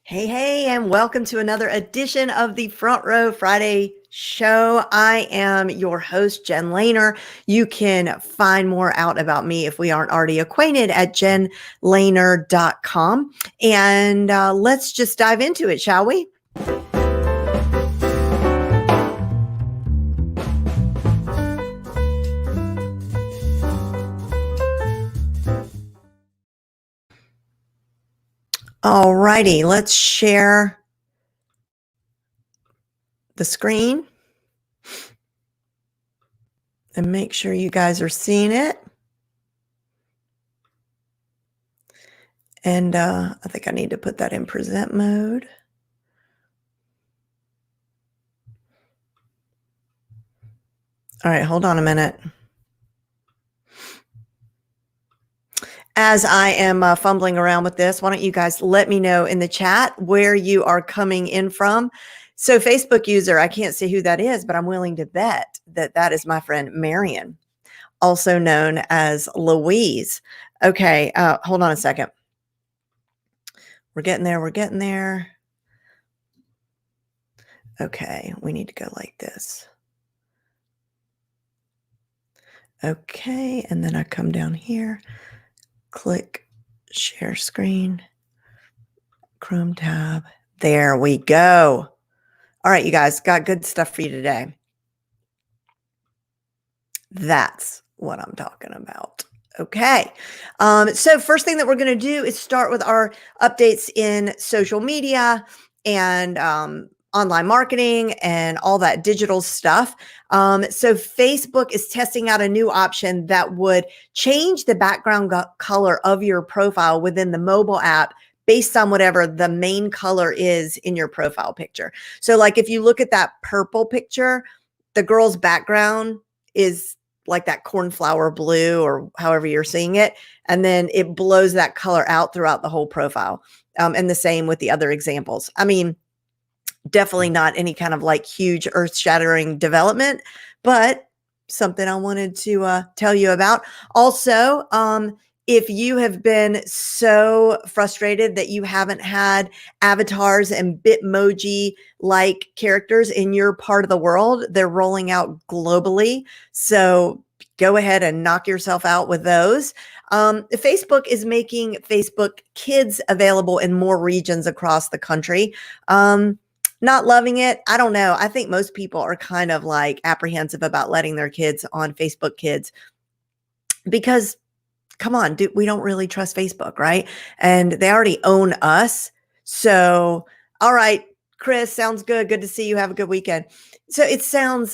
Hey, hey, and welcome to another edition of the Front Row Friday show. I am your host, Jen Lehner. You can find more out about me if we aren't already acquainted at jenlehner.com. And let's just dive into it, shall we? All righty, let's share the screen and make sure you guys are seeing it. And I think I need to put that in present mode. All right, hold on a minute. As I am fumbling around with this, why don't you guys let me know in the chat where you are coming in from? So Facebook user, I can't see who that is, but I'm willing to bet that that is my friend Marion, also known as Louise. Okay, hold on a second. We're getting there. We're getting there. Okay, we need to go like this. Okay, and then I come down here, click share screen, Chrome tab. There we go. All right, you guys, got good stuff for you today. That's what I'm talking about. Okay. So first thing that we're going to do is start with our updates in social media and online marketing and all that digital stuff. So Facebook is testing out a new option that would change the background color of your profile within the mobile app based on whatever the main color is in your profile picture. So like if you look at that purple picture, the girl's background is like that cornflower blue or however you're seeing it. And then it blows that color out throughout the whole profile. And the same with the other examples. I mean, definitely not any kind of like huge earth shattering development, but something I wanted to tell you about. Also, if you have been so frustrated that you haven't had avatars and Bitmoji like characters in your part of the world, they're rolling out globally. So go ahead and knock yourself out with those. Facebook is making Facebook Kids available in more regions across the country. Not loving it. I don't know. I think most people are kind of like apprehensive about letting their kids on Facebook Kids because come on, we don't really trust Facebook, right? And they already own us. So, all right, Chris, sounds good. Good to see you. Have a good weekend. So it sounds,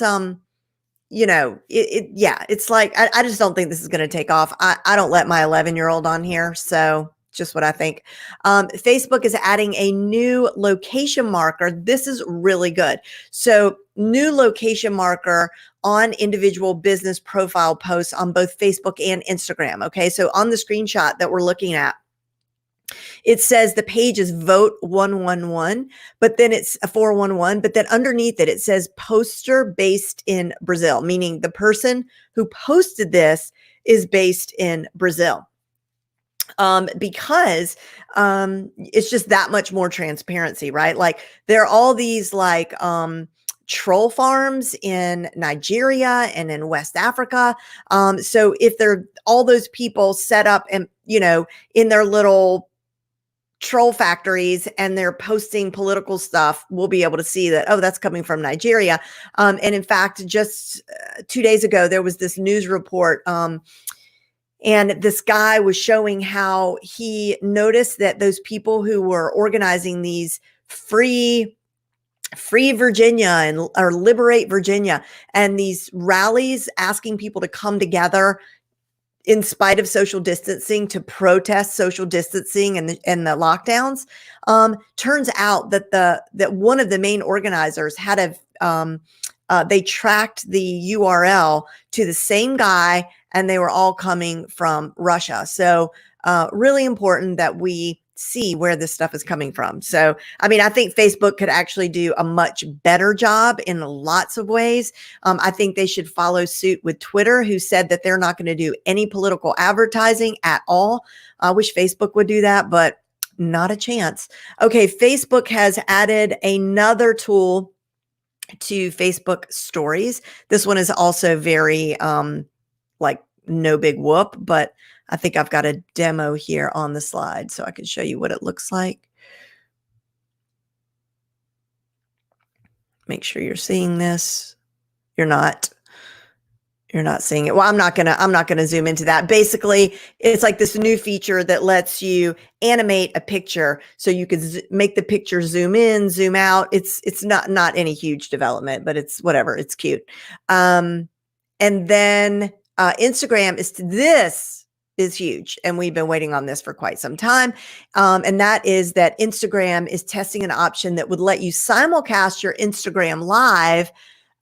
yeah, it's like, I just don't think this is going to take off. I don't let my 11-year-old on here. So just what I think. Facebook is adding a new location marker. This is really good. So new location marker on individual business profile posts on both Facebook and Instagram. Okay. So on the screenshot that we're looking at, it says the page is vote 111, but then it's a 411, but then underneath it, it says poster based in Brazil, meaning the person who posted this is based in Brazil. Because it's just that much more transparency, right? Like there are all these like troll farms in Nigeria and in West Africa. So if they're all those people set up and, in their little troll factories and they're posting political stuff, we'll be able to see that, oh, that's coming from Nigeria. And in fact, just 2 days ago, there was this news report and this guy was showing how he noticed that those people who were organizing these free Virginia or liberate Virginia and these rallies asking people to come together in spite of social distancing to protest social distancing and the lockdowns, turns out that one of the main organizers had they tracked the URL to the same guy, and they were all coming from Russia. So really important that we see where this stuff is coming from. So, I mean, I think Facebook could actually do a much better job in lots of ways. I think they should follow suit with Twitter, who said that they're not going to do any political advertising at all. I wish Facebook would do that, but Not a chance. Okay, Facebook has added another tool to Facebook stories. This one is also very like no big whoop, but I think I've got a demo here on the slide so I can show you what it looks like. Make sure you're seeing this. You're not. You're not seeing it. Well, I'm not gonna zoom into that. Basically, it's like this new feature that lets you animate a picture, so you could make the picture zoom in, zoom out. It's not any huge development, but it's whatever. It's cute. And then Instagram this is huge, and we've been waiting on this for quite some time. And that is that Instagram is testing an option that would let you simulcast your Instagram live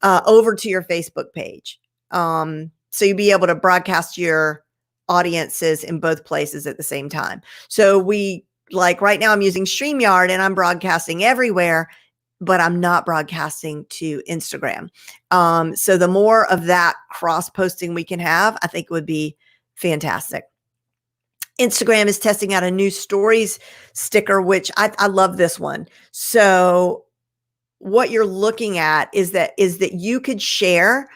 over to your Facebook page. So you'd be able to broadcast your audiences in both places at the same time. So like right now I'm using StreamYard and I'm broadcasting everywhere, but I'm not broadcasting to Instagram. So the more of that cross posting we can have, I think would be fantastic. Instagram is testing out a new stories sticker, which I love this one. So what you're looking at is that you could share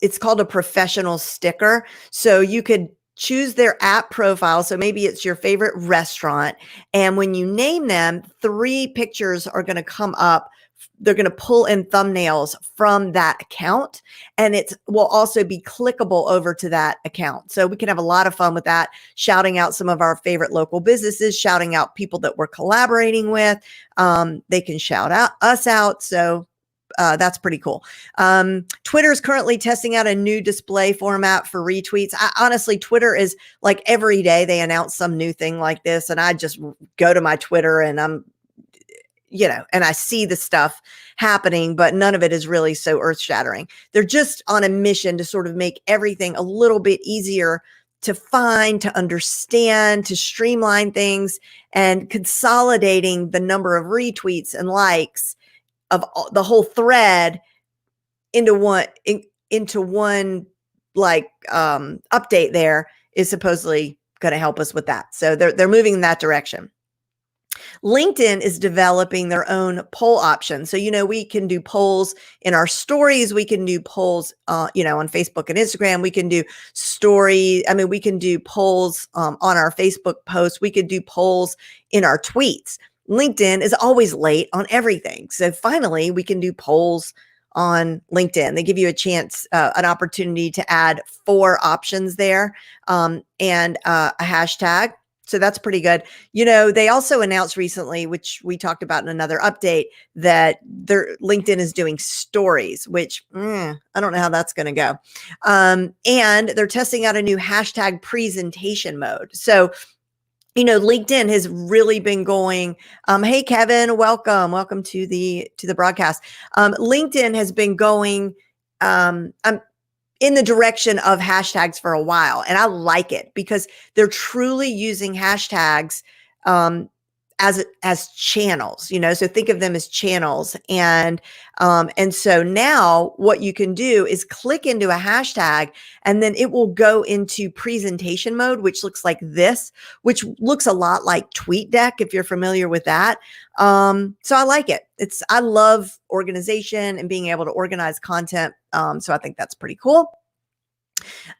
it's called a professional sticker. So you could choose their app profile. So maybe it's your favorite restaurant. And when you name them, 3 pictures are going to come up. They're going to pull in thumbnails from that account. And it will also be clickable over to that account. So we can have a lot of fun with that, shouting out some of our favorite local businesses, shouting out people that we're collaborating with. They can shout out us out. So that's pretty cool. Twitter is currently testing out a new display format for retweets. Honestly, Twitter is like every day they announce some new thing like this. And I just go to my Twitter and and I see the stuff happening, but none of it is really so earth shattering. They're just on a mission to sort of make everything a little bit easier to find, to understand, to streamline things, and consolidating the number of retweets and likes of the whole thread into one like update there is supposedly going to help us with that. So they're moving in that direction. LinkedIn is developing their own poll option. So, we can do polls in our stories. We can do polls, on Facebook and Instagram. We can do we can do polls on our Facebook posts. We could do polls in our tweets. LinkedIn is always late on everything. So finally, we can do polls on LinkedIn. They give you a chance, an opportunity to add 4 options there and a hashtag. So that's pretty good. They also announced recently, which we talked about in another update, that their LinkedIn is doing stories, which I don't know how that's going to go. And they're testing out a new hashtag presentation mode. So LinkedIn has really been going, hey, Kevin, welcome to the broadcast. LinkedIn has been going in the direction of hashtags for a while. And I like it because they're truly using hashtags as channels, so think of them as channels. And so now what you can do is click into a hashtag and then it will go into presentation mode, which looks like this, which looks a lot like TweetDeck, if you're familiar with that. So I like it. I love organization and being able to organize content. So I think that's pretty cool.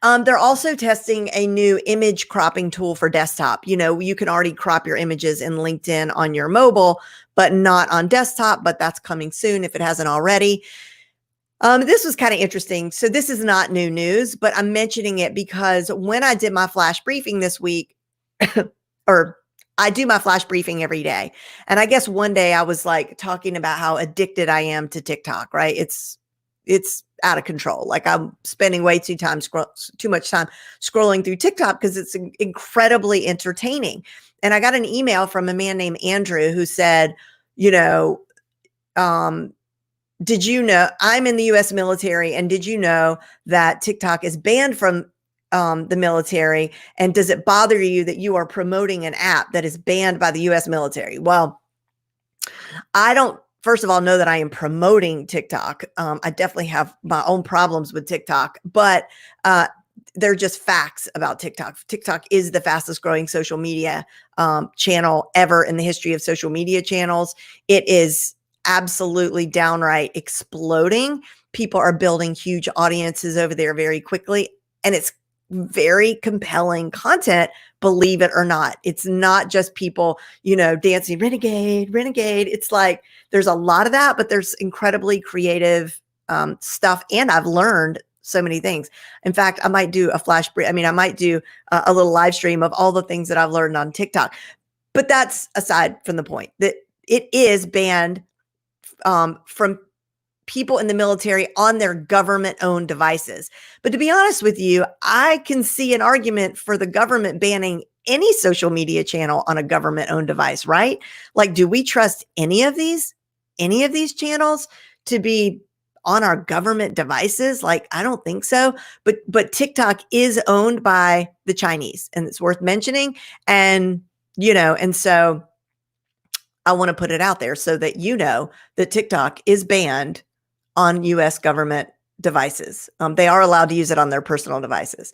They're also testing a new image cropping tool for desktop. You can already crop your images in LinkedIn on your mobile, but not on desktop, but that's coming soon if it hasn't already. This was kind of interesting. So this is not new news, but I'm mentioning it because when I did my flash briefing this week, or I do my flash briefing every day. And I guess one day I was like talking about how addicted I am to TikTok, right? It's out of control. Like I'm spending way too much time scrolling through TikTok because it's incredibly entertaining. And I got an email from a man named Andrew who said, did you know I'm in the US military, and did you know that TikTok is banned from the military? And does it bother you that you are promoting an app that is banned by the US military? Well, I don't, first of all, know that I am promoting TikTok. I definitely have my own problems with TikTok, but they're just facts about TikTok. TikTok is the fastest growing social media channel ever in the history of social media channels. It is absolutely downright exploding. People are building huge audiences over there very quickly, and it's very compelling content, believe it or not. It's not just people, dancing renegade, renegade. It's like there's a lot of that, but there's incredibly creative stuff. And I've learned so many things. In fact, I might do a flash brief. I might do a little live stream of all the things that I've learned on TikTok. But that's aside from the point that it is banned from people in the military on their government-owned devices. But to be honest with you, I can see an argument for the government banning any social media channel on a government-owned device, right? Like, do we trust any of these channels to be on our government devices? Like, I don't think so. But TikTok is owned by the Chinese, and it's worth mentioning. And so I want to put it out there so that that TikTok is banned on US government devices. They are allowed to use it on their personal devices.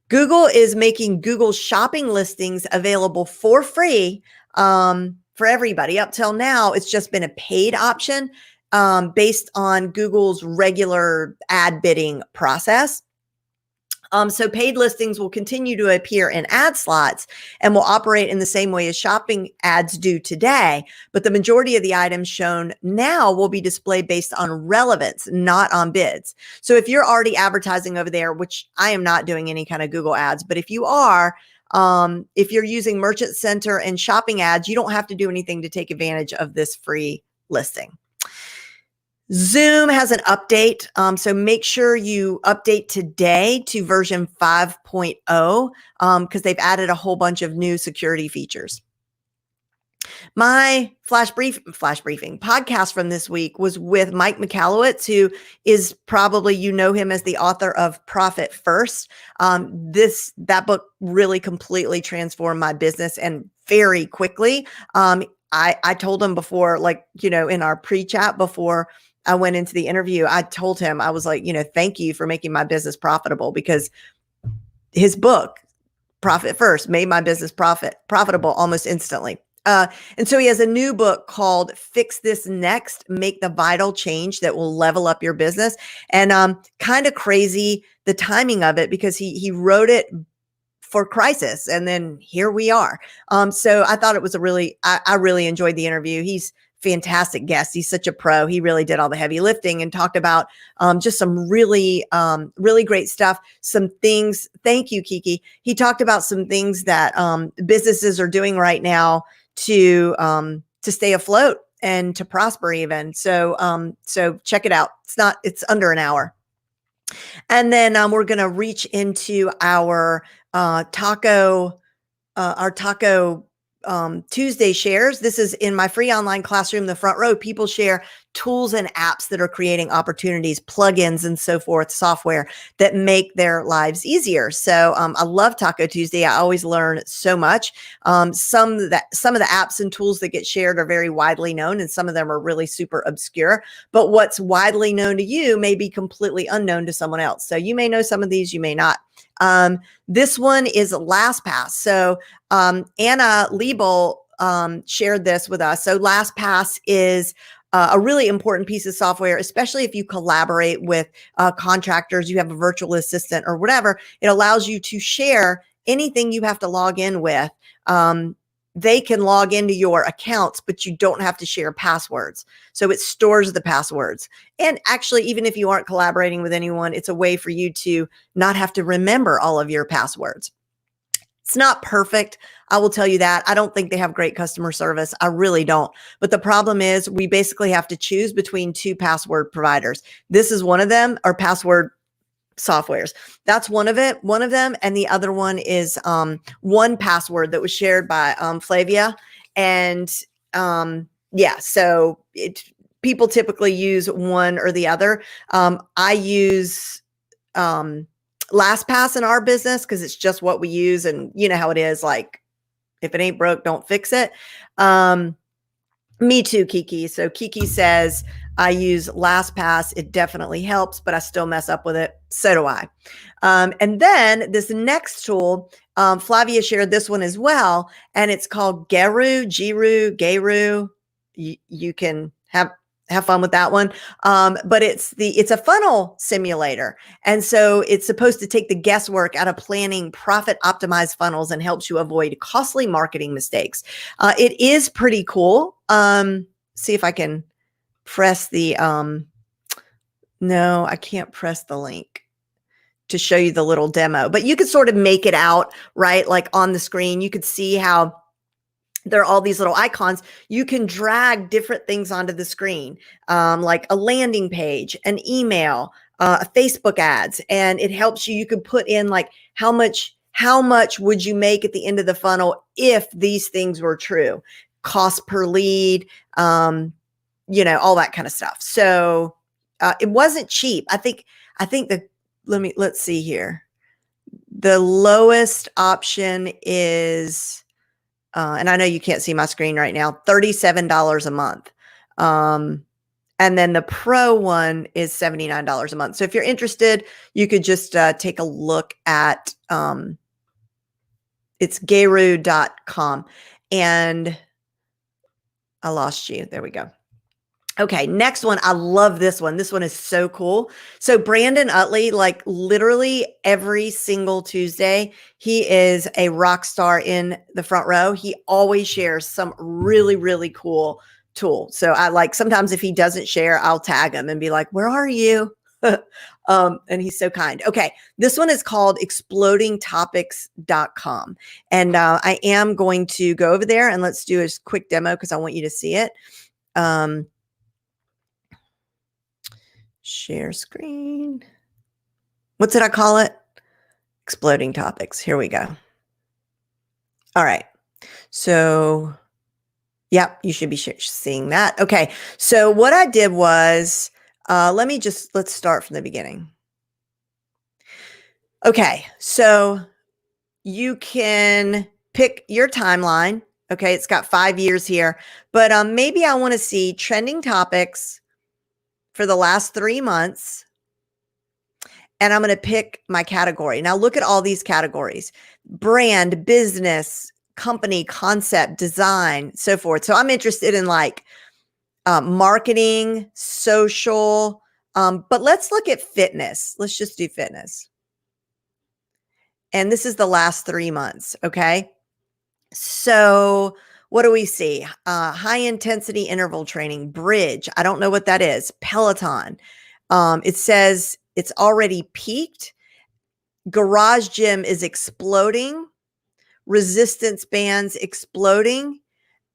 Google is making Google shopping listings available for free for everybody. Up till now, it's just been a paid option based on Google's regular ad bidding process. So paid listings will continue to appear in ad slots and will operate in the same way as shopping ads do today. But the majority of the items shown now will be displayed based on relevance, not on bids. So if you're already advertising over there, which I am not doing any kind of Google ads, but if you are, if you're using Merchant Center and shopping ads, you don't have to do anything to take advantage of this free listing. Zoom has an update, so make sure you update today to version 5.0 because they've added a whole bunch of new security features. My flash briefing podcast from this week was with Mike Michalowicz, who is probably, him as the author of Profit First. That book really completely transformed my business, and very quickly. I told him before, in our pre-chat before I went into the interview, I told him, I was like, thank you for making my business profitable, because his book, Profit First, made my business profitable almost instantly. And so he has a new book called Fix This Next, Make the Vital Change That Will Level Up Your Business. And kind of crazy, the timing of it, because he wrote it for crisis, and then here we are. So I thought it was I really enjoyed the interview. He's fantastic guest. He's such a pro. He really did all the heavy lifting and talked about just some really great stuff. Some things. Thank you, Kiki. He talked about some things that businesses are doing right now to stay afloat and to prosper even. So check it out. It's under an hour. And then we're going to reach into our taco Tuesday shares. This is in my free online classroom, the front row. People share tools and apps that are creating opportunities, plugins and so forth, software that make their lives easier. So I love Taco Tuesday. I always learn so much. Some of the apps and tools that get shared are very widely known, and some of them are really super obscure. But what's widely known to you may be completely unknown to someone else. So you may know some of these, you may not. This one is Lastpass. So Anna Liebel shared this with us. So Lastpass is a really important piece of software, especially if you collaborate with contractors, you have a virtual assistant or whatever. It allows you to share anything you have to log in with. They can log into your accounts, but you don't have to share passwords. So it stores the passwords. And actually, even if you aren't collaborating with anyone, it's a way for you to not have to remember all of your passwords. It's not perfect. I will tell you that. I don't think they have great customer service. I really don't. But the problem is we basically have to choose between two password providers. This is one of them, or password softwares. That's one of them. And the other one is 1Password that was shared by Flavia. And so people typically use one or the other. I use Lastpass in our business because it's just what we use, and you know how it is, like if it ain't broke, don't fix it. Me too, Kiki. So Kiki says, I use LastPass. It definitely helps, but I still mess up with it. So do I. And then this next tool, Flavia shared this one as well, and it's called Geru. You can have fun with that one. But it's a funnel simulator. And so it's supposed to take the guesswork out of planning profit optimized funnels and helps you avoid costly marketing mistakes. It is pretty cool. See if I can press the, no, I can't press the link to show you the little demo, but you could sort of make it out, right? Like on the screen, you could see how there are all these little icons. You can drag different things onto the screen, like a landing page, an email, Facebook ads, and it helps you. You could put in like how much would you make at the end of the funnel if these things were true, cost per lead, all that kind of stuff. So it wasn't cheap. I think let's see here. The lowest option is, and I know you can't see my screen right now, $37 a month. And then the pro one is $79 a month. So if you're interested, you could just take a look at, it's geru.com. And I lost you. There we go. Okay, next one. I love this one. This one is so cool. So Brandon Utley, like literally every single Tuesday, he is a rock star in the front row. He always shares some really, really cool tool. So I like sometimes if he doesn't share, I'll tag him and be like, where are you? And he's so kind. Okay, this one is called explodingtopics.com. And I am going to go over there and let's do a quick demo because I want you to see it. Share screen. What did I call it? Exploding topics. Here we go. All right. So, yep, you should be seeing that. Okay. So what I did was, let's start from the beginning. Okay. So you can pick your timeline. Okay. It's got 5 years here, but maybe I want to see trending topics for the last 3 months. And I'm going to pick my category. Now look at all these categories: brand, business, company, concept, design, so forth. So I'm interested in like marketing, social, but let's look at fitness. Let's just do fitness. And this is the last 3 months. Okay. So what do we see? High intensity interval training, bridge. I don't know what that is. Peloton. It says it's already peaked. Garage gym is exploding. Resistance bands exploding.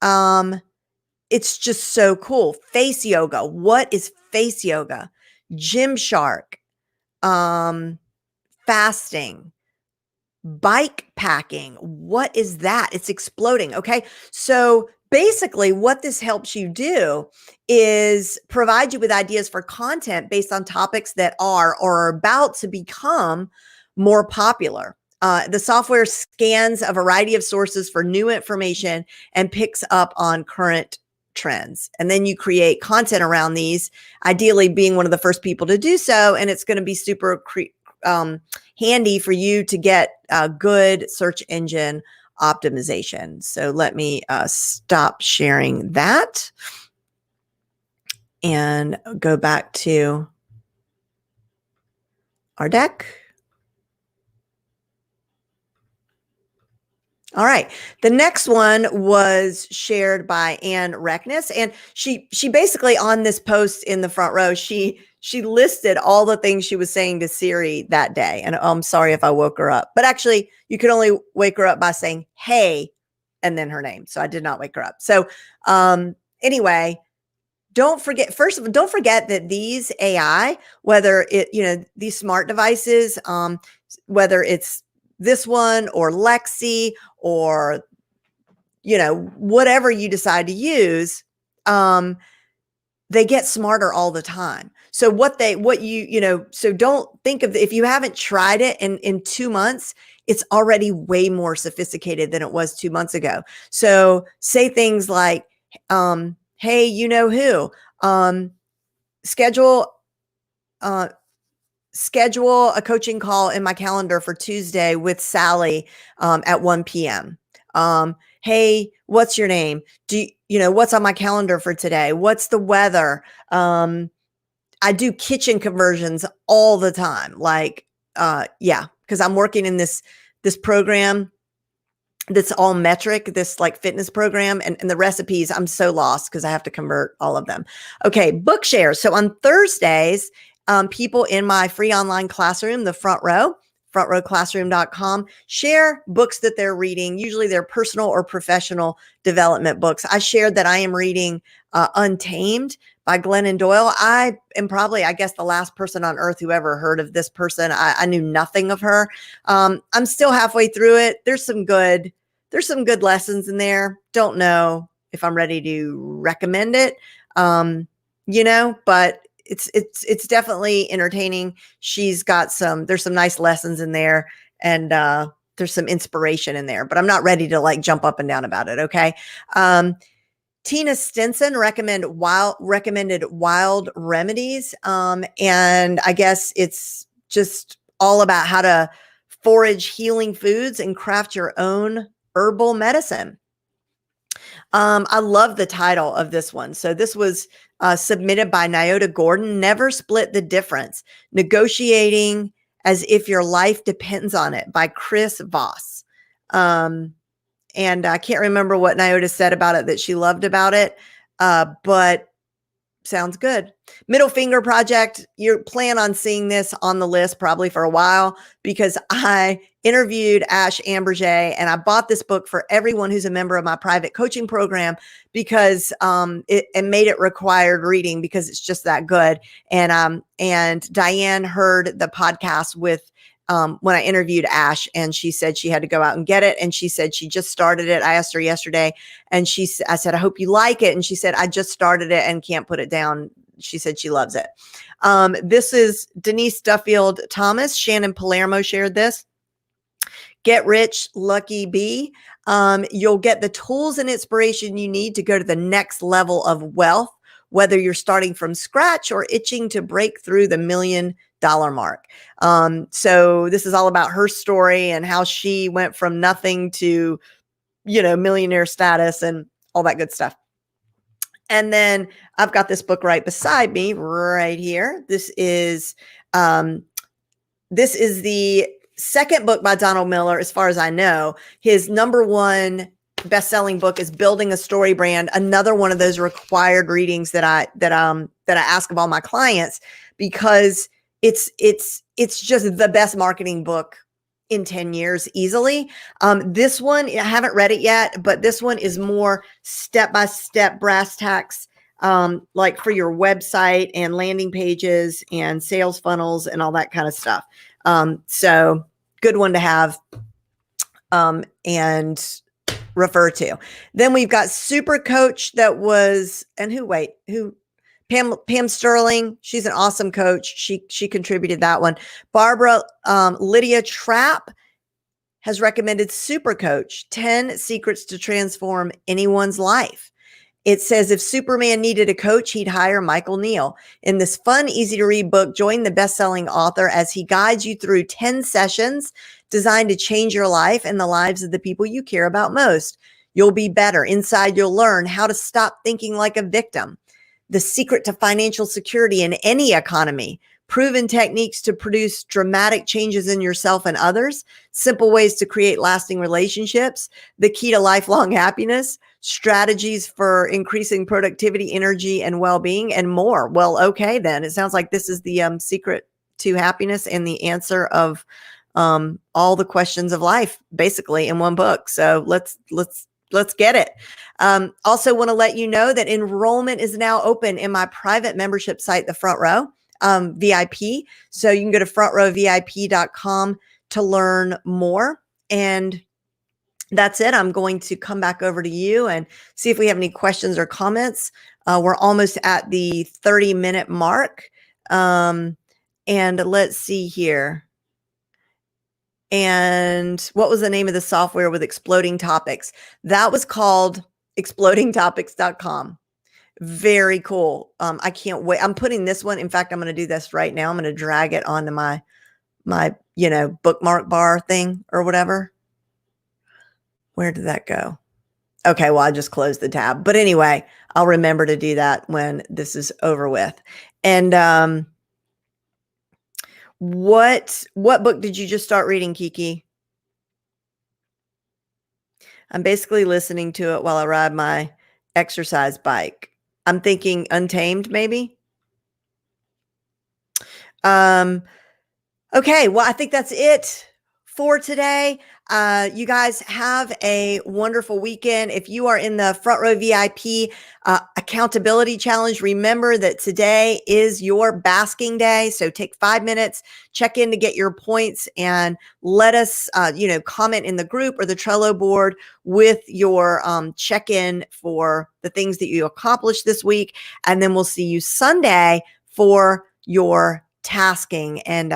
It's just so cool. Face yoga. What is face yoga? Gymshark. Fasting. Bike packing. What is that? It's exploding. Okay. So basically what this helps you do is provide you with ideas for content based on topics that are or are about to become more popular. The software scans a variety of sources for new information and picks up on current trends. And then you create content around these, ideally being one of the first people to do so. And it's going to be super handy for you to get good search engine optimization. So let me stop sharing that and go back to our deck. All right. The next one was shared by Ann Reckness, and she basically on this post in the front row, she listed all the things she was saying to Siri that day. And I'm sorry if I woke her up, but actually you could only wake her up by saying, hey, and then her name. So I did not wake her up. So anyway, don't forget that these AI, whether these smart devices, whether it's this one or Lexi or, whatever you decide to use, they get smarter all the time. So so don't think of, if you haven't tried it in 2 months, it's already way more sophisticated than it was 2 months ago. So say things like, hey, you know who, schedule uh, schedule a coaching call in my calendar for Tuesday with Sally at 1 p.m. Hey, what's your name? What's on my calendar for today? What's the weather? I do kitchen conversions all the time. Like, yeah, because I'm working in this program that's all metric, this like fitness program, and the recipes, I'm so lost because I have to convert all of them. Okay, Bookshare. So on Thursdays, people in my free online classroom, the frontrowclassroom.com, share books that they're reading. Usually they're personal or professional development books. I shared that I am reading Untamed by Glennon Doyle. I am probably, I guess, the last person on earth who ever heard of this person. I knew nothing of her. I'm still halfway through it. There's some good lessons in there. Don't know if I'm ready to recommend it. But it's definitely entertaining. There's some nice lessons in there, and there's some inspiration in there, but I'm not ready to like jump up and down about it. Okay. Tina Stinson recommended Wild Remedies. And I guess it's just all about how to forage healing foods and craft your own herbal medicine. I love the title of this one. So this was submitted by Nyota Gordon. Never Split the Difference: Negotiating as If Your Life Depends on It by Chris Voss. And I can't remember what Nyota said about it that she loved about it, but sounds good. Middle Finger Project. You plan on seeing this on the list probably for a while, because I interviewed Ash Amberjay and I bought this book for everyone who's a member of my private coaching program, because it made it required reading because it's just that good. And Diane heard the podcast with when I interviewed Ash, and she said she had to go out and get it. And she said she just started it. I asked her yesterday, and I said, I hope you like it. And she said, I just started it and can't put it down. She said she loves it. This is Denise Duffield Thomas. Shannon Palermo shared this. Get Rich, Lucky Bee. You'll get the tools and inspiration you need to go to the next level of wealth, whether you're starting from scratch or itching to break through the $1 million mark. So this is all about her story and how she went from nothing to, millionaire status and all that good stuff. And then I've got this book right beside me right here. This is the second book by Donald Miller, as far as I know. His number one best-selling book is Building a Story Brand. Another one of those required readings that I ask of all my clients, because it's just the best marketing book in 10 years easily. This one, I haven't read it yet, but this one is more step-by-step brass tacks, like for your website and landing pages and sales funnels and all that kind of stuff. So good one to have and refer to. Then we've got Super Coach Pam Sterling. She's an awesome coach. She contributed that one. Barbara Lydia Trapp has recommended Super Coach, 10 Secrets to Transform Anyone's Life. It says if Superman needed a coach, he'd hire Michael Neal. In this fun, easy to read book, join the best-selling author as he guides you through 10 sessions designed to change your life and the lives of the people you care about most. You'll be better. Inside, you'll learn how to stop thinking like a victim, the secret to financial security in any economy, proven techniques to produce dramatic changes in yourself and others, simple ways to create lasting relationships, the key to lifelong happiness, strategies for increasing productivity, energy, and well-being, and more. Well, okay, then it sounds like this is the secret to happiness and the answer of all the questions of life, basically, in one book. So let's get it. Also want to let you know that enrollment is now open in my private membership site, the Front Row VIP. So you can go to frontrowvip.com to learn more. And that's it. I'm going to come back over to you and see if we have any questions or comments. We're almost at the 30-minute mark. And let's see here. And what was the name of the software with exploding topics? That was called explodingtopics.com. Very cool. I can't wait. I'm putting this one. In fact, I'm going to do this right now. I'm going to drag it onto my, bookmark bar thing or whatever. Where did that go? Okay, well, I just closed the tab. But anyway, I'll remember to do that when this is over with. And what book did you just start reading, Kiki? I'm basically listening to it while I ride my exercise bike. I'm thinking Untamed, maybe. Okay, well, I think that's it for today. You guys have a wonderful weekend. If you are in the Front Row VIP accountability challenge, remember that today is your basking day. So take 5 minutes, check in to get your points, and let us, comment in the group or the Trello board with your check-in for the things that you accomplished this week. And then we'll see you Sunday for your tasking and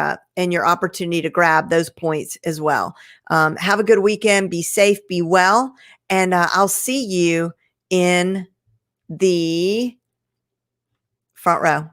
your opportunity to grab those points as well. Have a good weekend. Be safe, be well, and I'll see you in the front row.